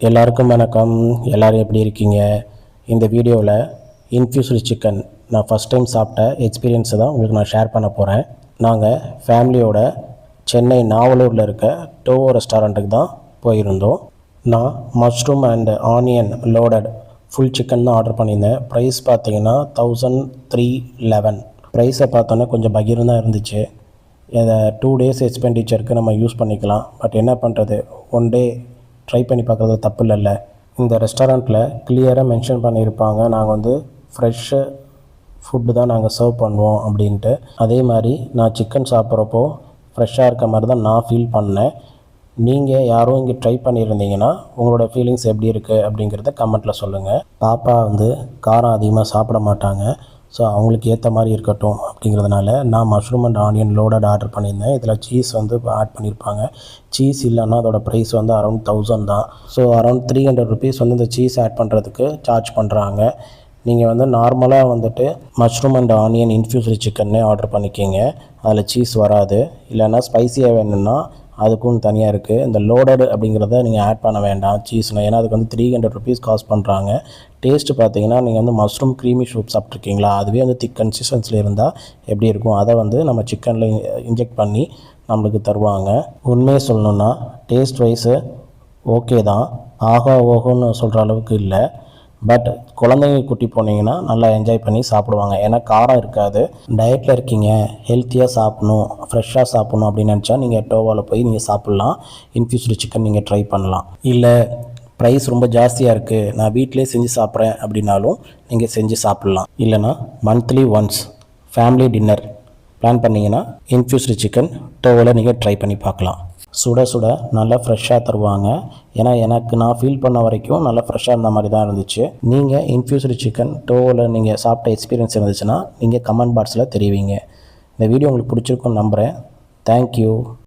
எல்லாருக்கும் வணக்கம். எல்லோரும் எப்படி இருக்கீங்க? இந்த வீடியோவில் இன்ஃப்யூஸ்டு சிக்கன் நான் ஃபஸ்ட் டைம் சாப்பிட்ட எக்ஸ்பீரியன்ஸை தான் உங்களுக்கு நான் ஷேர் பண்ண போகிறேன். நாங்கள் ஃபேமிலியோட சென்னை நாவலூரில் இருக்க டோவோ ரெஸ்டாரண்ட்டுக்கு தான் போயிருந்தோம். நான் mushroom and onion loaded full chicken தான் ஆர்டர் பண்ணியிருந்தேன். ப்ரைஸ் பார்த்தீங்கன்னா 1311. ப்ரைஸை பார்த்தோன்னா கொஞ்சம் பகிர்ந்தான் இருந்துச்சு. இதை 2 days எக்ஸ்பெண்டிச்சருக்கு நம்ம யூஸ் பண்ணிக்கலாம். பட் என்ன பண்ணுறது, 1 day ட்ரை பண்ணி பார்க்குறது தப்பு இல்லைல்ல. இந்த ரெஸ்டாரண்ட்டில் கிளியராக மென்ஷன் பண்ணியிருப்பாங்க, நாங்கள் ஃப்ரெஷ்ஷு ஃபுட்டு தான் நாங்கள் சர்வ் பண்ணுவோம் அப்படின்ட்டு. அதே மாதிரி நான் சிக்கன் சாப்பிட்றப்போ ஃப்ரெஷ்ஷாக இருக்க மாதிரி தான் நான் ஃபீல் பண்ணேன். நீங்கள் யாரும் இங்கே ட்ரை பண்ணியிருந்தீங்கன்னா உங்களோட ஃபீலிங்ஸ் எப்படி இருக்குது அப்படிங்கிறத கமெண்ட்டில் சொல்லுங்கள். பாப்பா காரம் அதிகமாக சாப்பிட மாட்டாங்க. ஸோ அவங்களுக்கு ஏற்ற மாதிரி இருக்கட்டும் அப்படிங்கிறதுனால நான் mushroom and onion loaded order பண்ணியிருந்தேன். இதில் சீஸ் ஆட் பண்ணியிருப்பாங்க. சீஸ் இல்லைன்னா அதோட ப்ரைஸ் அரௌண்ட் 1000 தான். ஸோ அரௌண்ட் 300 rupees இந்த சீஸ் ஆட் பண்ணுறதுக்கு சார்ஜ் பண்ணுறாங்க. நீங்கள் நார்மலாக மஷ்ரூம் அண்ட் ஆனியன் இன்ஃப்யூஸ்டு சிக்கன்னே ஆர்டர் பண்ணிக்கிங்க. அதில் சீஸ் வராது. இல்லைன்னா ஸ்பைஸியாக வேணும்னா அதுக்கும் தனியாக இருக்குது. இந்த லோடட் அப்படிங்கிறத நீங்கள் ஆட் பண்ண வேண்டாம் சீஸ்னால், ஏன்னா அதுக்கு 300 rupees காஸ்ட் பண்ணுறாங்க. டேஸ்ட்டு பார்த்தீங்கன்னா நீங்கள் மஷ்ரூம் க்ரீமி சூப் சாப்பிட்ருக்கீங்களா, அதுவே திக் கன்சிஸ்டன்சியில் இருந்தால் எப்படி இருக்கும், அதை நம்ம சிக்கனில் இன்ஜெக்ட் பண்ணி நம்மளுக்கு தருவாங்க. உண்மையை சொல்லணுன்னா டேஸ்ட் வைஸு ஓகே தான், ஆகா ஓஹோன்னு சொல்கிற அளவுக்கு இல்லை. பட் குழந்தைங்க கூட்டி போனீங்கன்னா நல்லா என்ஜாய் பண்ணி சாப்பிடுவாங்க. ஏன்னா காரம் இருக்காது. டயட்டில் இருக்கீங்க, ஹெல்த்தியாக சாப்பிட்ணும், ஃப்ரெஷ்ஷாக சாப்பிட்ணும் அப்படின்னு நினச்சா நீங்கள் டோவாவில் போய் நீங்கள் சாப்பிட்லாம். இன்ஃப்யூஸ்டு சிக்கன் நீங்கள் ட்ரை பண்ணலாம். இல்லை ப்ரைஸ் ரொம்ப ஜாஸ்தியாக இருக்குது, நான் வீட்டிலே செஞ்சு சாப்பிட்றேன் அப்படின்னாலும் நீங்கள் செஞ்சு சாப்பிட்லாம். இல்லைனா monthly once family dinner plan பண்ணிங்கன்னா இன்ஃப்யூஸ்டு சிக்கன் டோவில் நீங்கள் ட்ரை பண்ணி பார்க்கலாம். சுட சுட நல்லா ஃப்ரெஷ்ஷாக தருவாங்க. ஏன்னா நான் ஃபீல் பண்ண வரைக்கும் நல்லா ஃப்ரெஷ்ஷாக இருந்த மாதிரி தான் இருந்துச்சு. நீங்கள் இன்ஃப்யூஸ்டு சிக்கன் டோவில் நீங்கள் சாப்பிட்ட எக்ஸ்பீரியன்ஸ் இருந்துச்சுன்னா நீங்கள் கமெண்ட் பாக்ஸில் தெரிவிங்க. இந்த வீடியோ உங்களுக்கு பிடிச்சிருக்குன்னு நம்புகிறேன். தேங்க்யூ.